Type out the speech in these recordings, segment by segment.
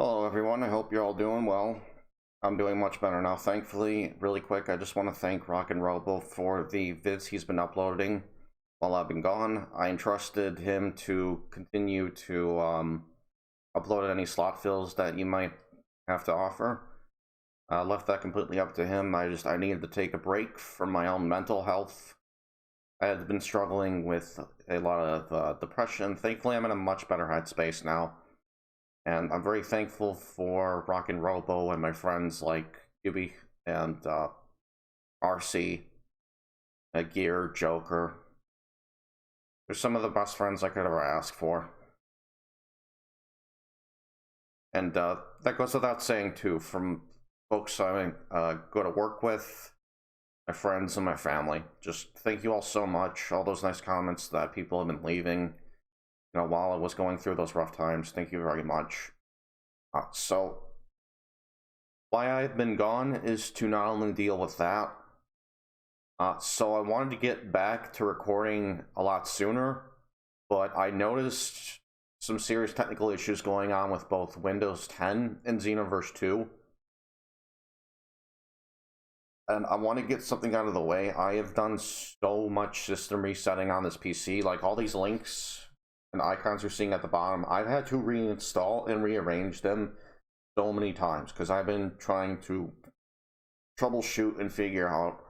Hello everyone, I hope you're all doing well. I'm doing much better now, thankfully. Really quick, I just want to thank Rockin' Robo for the vids he's been uploading while I've been gone. I entrusted him to continue to upload any slot fills that you might have to offer. I left that completely up to him. I needed to take a break from my own mental health. I had been struggling with a lot of depression. Thankfully, I'm in a much better headspace now. And I'm very thankful for Rockin' Robo and my friends like Yubi and RC, Gear, Joker. They're some of the best friends I could ever ask for. And that goes without saying too, from folks I go to work with, my friends and my family. Just thank you all so much. All those nice comments that people have been leaving, while I was going through those rough times. Thank you very much. So, why I've been gone is to not only deal with that, so I wanted to get back to recording a lot sooner, but I noticed some serious technical issues going on with both Windows 10 and Xenoverse 2. And I want to get something out of the way. I have done so much system resetting on this PC, like all these links and icons you're seeing at the bottom, I've had to reinstall and rearrange them so many times because I've been trying to troubleshoot and figure out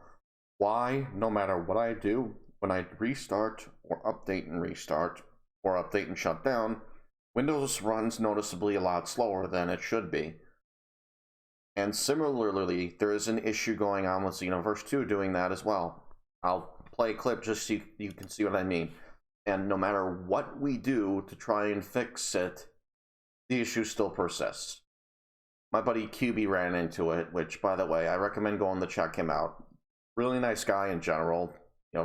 why, no matter what I do, when I restart or update and restart or update and shut down, Windows runs noticeably a lot slower than it should be. And similarly, there is an issue going on with Xenoverse 2 doing that as well. I'll play a clip just so you can see what I mean. And no matter what we do to try and fix it, the issue still persists. My buddy QB ran into it, which, by the way, I recommend going to check him out. Really nice guy in general,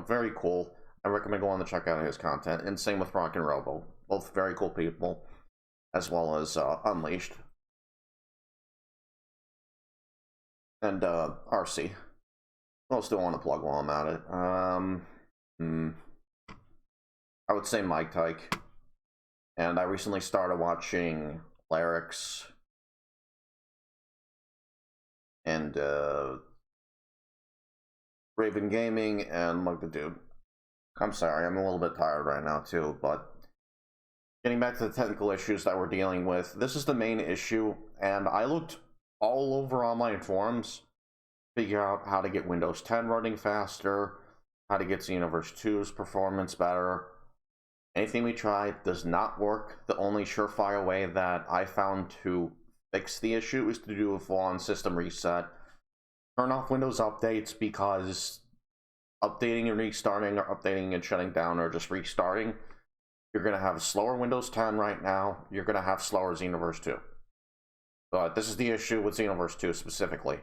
very cool. I recommend going to check out his content, and same with Rockin' Robo. Both very cool people, as well as Unleashed. And RC. I'll still want to plug while I'm at it. I would say Mike Tyke. And I recently started watching Larix and Raven Gaming and Look the Dude. I'm sorry, I'm a little bit tired right now too, but getting back to the technical issues that we're dealing with, this is the main issue, and I looked all over online forums to figure out how to get Windows 10 running faster, how to get Xenoverse 2's performance better. Anything we tried does not work. The only surefire way that I found to fix the issue is to do a full-on system reset. Turn off Windows updates, because updating and restarting, or updating and shutting down, or just restarting, you're going to have slower Windows 10 right now. You're going to have slower Xenoverse 2. But this is the issue with Xenoverse 2 specifically.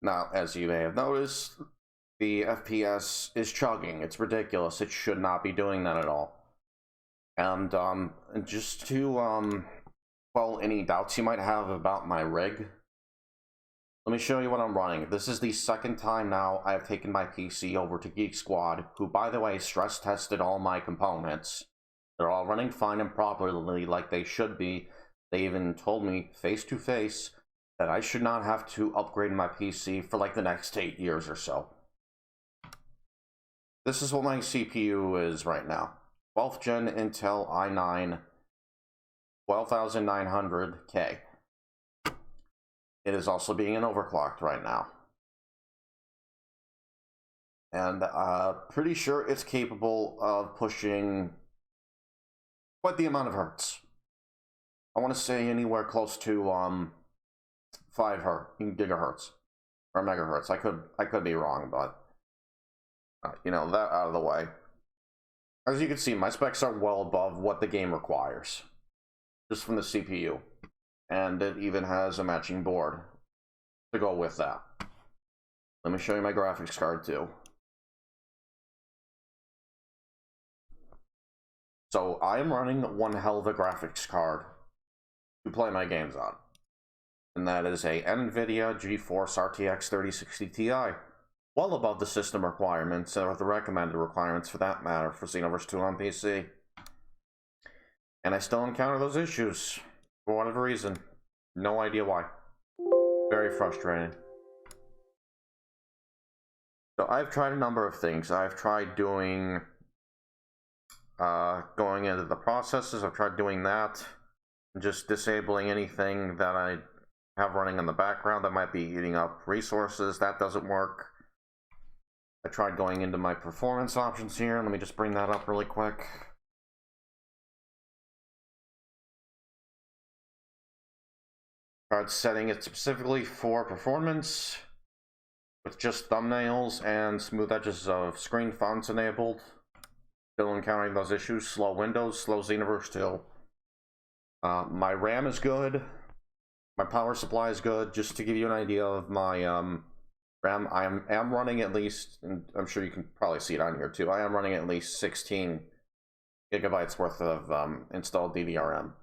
Now, as you may have noticed, the FPS is chugging. It's ridiculous. It should not be doing that at all. And just to quell any doubts you might have about my rig, let me show you what I'm running. This is the second time now I've taken my PC over to Geek Squad, who, by the way, stress tested all my components. They're all running fine and properly like they should be. They even told me face to face that I should not have to upgrade my PC for like the next 8 years or so. This is what my CPU is right now. 12th gen Intel i9 12900K. It is also being overclocked right now. And pretty sure it's capable of pushing quite the amount of hertz. I want to say anywhere close to 5 gigahertz or megahertz. I could be wrong, but that out of the way. As you can see, my specs are well above what the game requires, just from the CPU. and it even has a matching board to go with that. Let me show you my graphics card too. So I am running one hell of a graphics card to play my games on, and that is a NVIDIA GeForce RTX 3060 Ti. Well above the system requirements, or the recommended requirements for that matter, for Xenoverse 2 on PC. And I still encounter those issues, for whatever reason. No idea why. Very frustrating. So I've tried a number of things. I've tried doing, going into the processes, I've tried doing that, just disabling anything that I have running in the background that might be eating up resources. That doesn't work. I tried going into my performance options here. Let me just bring that up really quick. Tried setting it specifically for performance with just thumbnails and smooth edges of screen fonts enabled. Still encountering those issues. Slow Windows, slow Xenoverse 2. My RAM is good. My power supply is good. Just to give you an idea of my RAM, I am running at least, and I'm sure you can probably see it on here too, I am running at least 16 gigabytes worth of installed DDRM.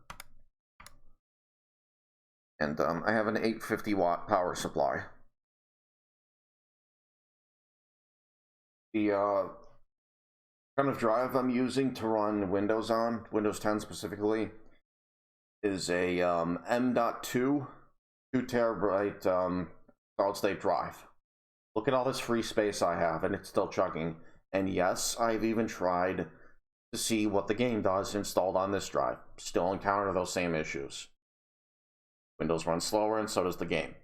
And I have an 850 watt power supply. The kind of drive I'm using to run Windows on, Windows 10 specifically, is a M.2 2 terabyte solid state drive. Look at all this free space I have, and it's still chugging. And yes, I've even tried to see what the game does installed on this drive. Still encounter those same issues. Windows runs slower, and so does the game.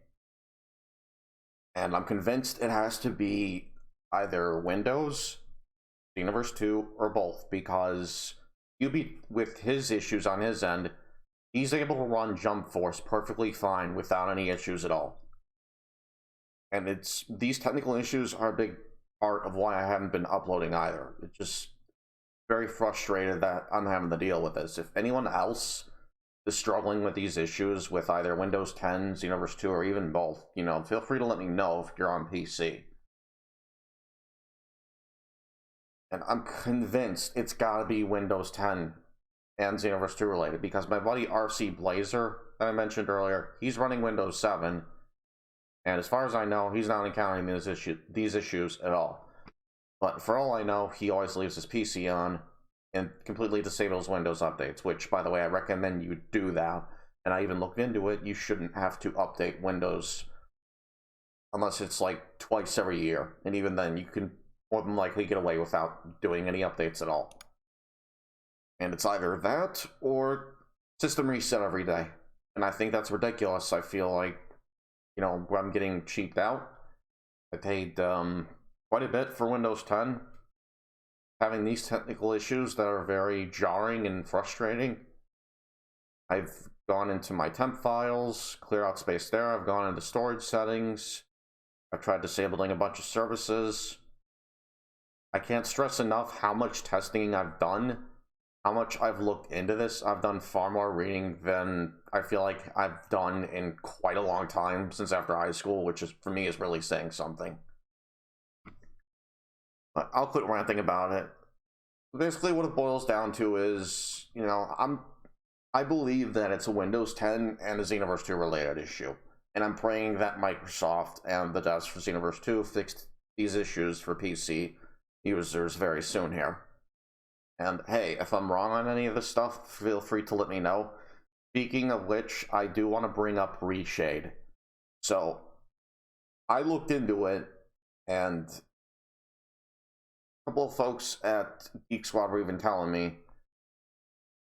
And I'm convinced it has to be either Windows, Xenoverse 2, or both, because Ubi, with his issues on his end, he's able to run Jump Force perfectly fine without any issues at all. And these technical issues are a big part of why I haven't been uploading either. It's just very frustrated that I'm having to deal with this. If anyone else is struggling with these issues with either Windows 10, Xenoverse 2, or even both, you know, feel free to let me know if you're on PC. And I'm convinced it's gotta be Windows 10 and Xenoverse 2 related, because my buddy RC Blazer that I mentioned earlier, he's running Windows 7. And as far as I know, he's not encountering these issues at all. But for all I know, he always leaves his PC on and completely disables Windows updates, which, by the way, I recommend you do that. And I even looked into it. You shouldn't have to update Windows unless it's like twice every year. And even then, you can more than likely get away without doing any updates at all. And it's either that or system reset every day. And I think that's ridiculous. I feel like, you know, I'm getting cheaped out. I paid quite a bit for Windows 10. Having these technical issues that are very jarring and frustrating. I've gone into my temp files, clear out space there. I've gone into storage settings. I've tried disabling a bunch of services. I can't stress enough how much testing I've done, how much I've looked into this. I've done far more reading than I feel like I've done in quite a long time since after high school, which is, for me, is really saying something. But I'll quit ranting about it. Basically, what it boils down to is, you know, I believe that it's a Windows 10 and a Xenoverse 2 related issue. And I'm praying that Microsoft and the devs for Xenoverse 2 fixed these issues for PC users very soon here. And hey, if I'm wrong on any of this stuff, feel free to let me know. Speaking of which, I do want to bring up Reshade. So, I looked into it, and a couple of folks at Geek Squad were even telling me,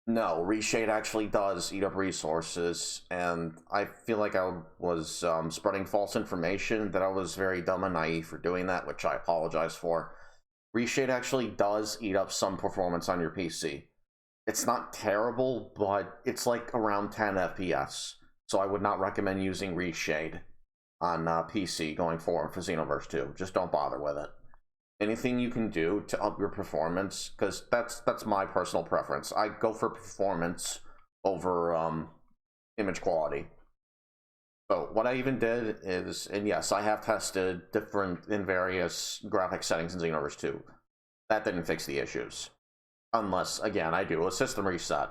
no, Reshade actually does eat up resources, and I feel like I was spreading false information, that I was very dumb and naive for doing that, which I apologize for. Reshade actually does eat up some performance on your PC. It's not terrible, but it's like around 10 FPS. So I would not recommend using Reshade on PC going forward for Xenoverse 2. Just don't bother with it. Anything you can do to up your performance, because that's my personal preference. I go for performance over image quality. So what I even did is, and yes, I have tested different in various graphic settings in Xenoverse 2. That didn't fix the issues. Unless, again, I do a system reset.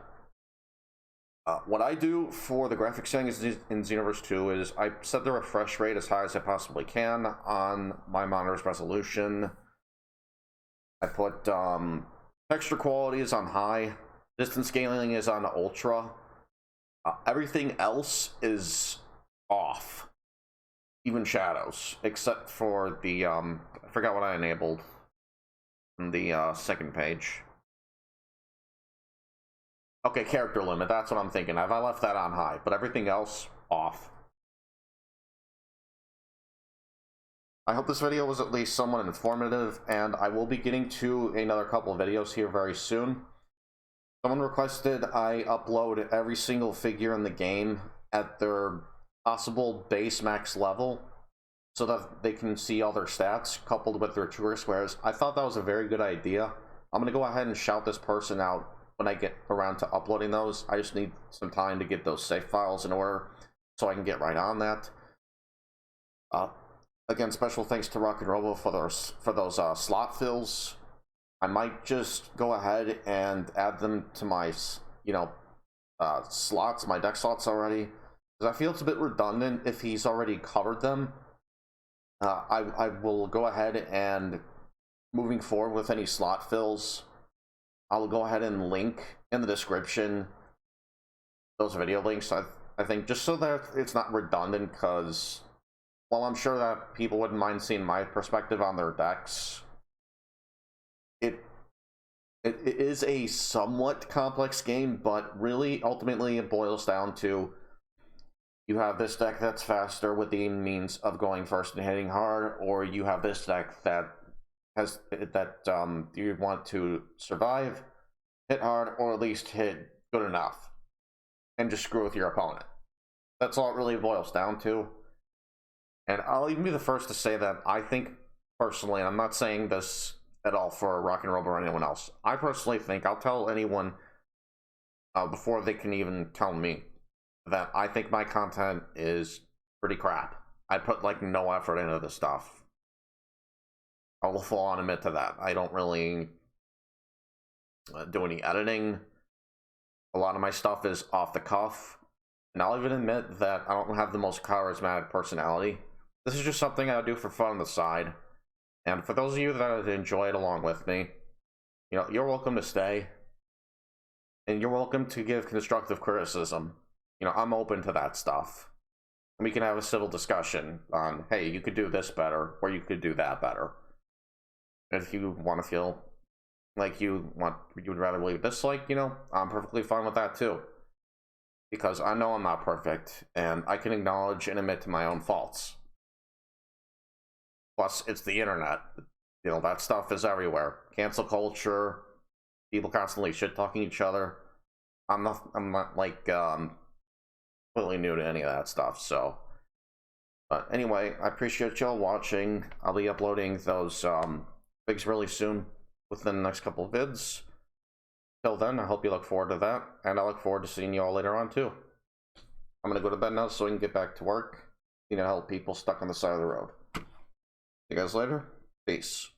What I do for the graphic settings in Xenoverse 2 is I set the refresh rate as high as I possibly can on my monitor's resolution. I put texture quality is on high, distance scaling is on ultra. Everything else is off, even shadows, except for the I forgot what I enabled on the second page. Okay, character limit, that's what I'm thinking of. I left that on high, but everything else off. I hope this video was at least somewhat informative, and I will be getting to another couple of videos here very soon. Someone requested I upload every single figure in the game at their possible base max level so that they can see all their stats coupled with their trigger squares. I thought that was a very good idea. I'm going to go ahead and shout this person out when I get around to uploading those. I just need some time to get those save files in order so I can get right on that. Again, special thanks to Rock and Robo for those slot fills. I might just go ahead and add them to my, slots, my deck slots already, because I feel it's a bit redundant if he's already covered them. I will go ahead and, moving forward with any slot fills, I'll go ahead and link in the description those video links, I think, just so that it's not redundant, because while I'm sure that people wouldn't mind seeing my perspective on their decks, it is a somewhat complex game, but really, ultimately, it boils down to you have this deck that's faster with the means of going first and hitting hard, or you have this deck that has you want to survive, hit hard, or at least hit good enough, and just screw with your opponent. That's all it really boils down to. And I'll even be the first to say that I think, personally, and I'm not saying this at all for Rock and Robo or anyone else, I personally think, I'll tell anyone before they can even tell me, that I think my content is pretty crap. I put, like, no effort into this stuff. I will full on admit to that. I don't really do any editing. A lot of my stuff is off the cuff. And I'll even admit that I don't have the most charismatic personality. This is just something I do for fun on the side. And for those of you that enjoy it along with me, you're welcome to stay. And you're welcome to give constructive criticism. I'm open to that stuff. And we can have a civil discussion on, hey, you could do this better, or you could do that better. If you want to feel like you would rather leave this, I'm perfectly fine with that too. Because I know I'm not perfect, and I can acknowledge and admit to my own faults. Plus, it's the internet. That stuff is everywhere. Cancel culture, people constantly shit-talking each other. I'm not like, completely new to any of that stuff, so. But anyway, I appreciate y'all watching. I'll be uploading those, figs really soon, within the next couple of vids. Till then, I hope you look forward to that, and I look forward to seeing you all later on, too. I'm gonna go to bed now so I can get back to work. Help people stuck on the side of the road. See you guys later. Peace.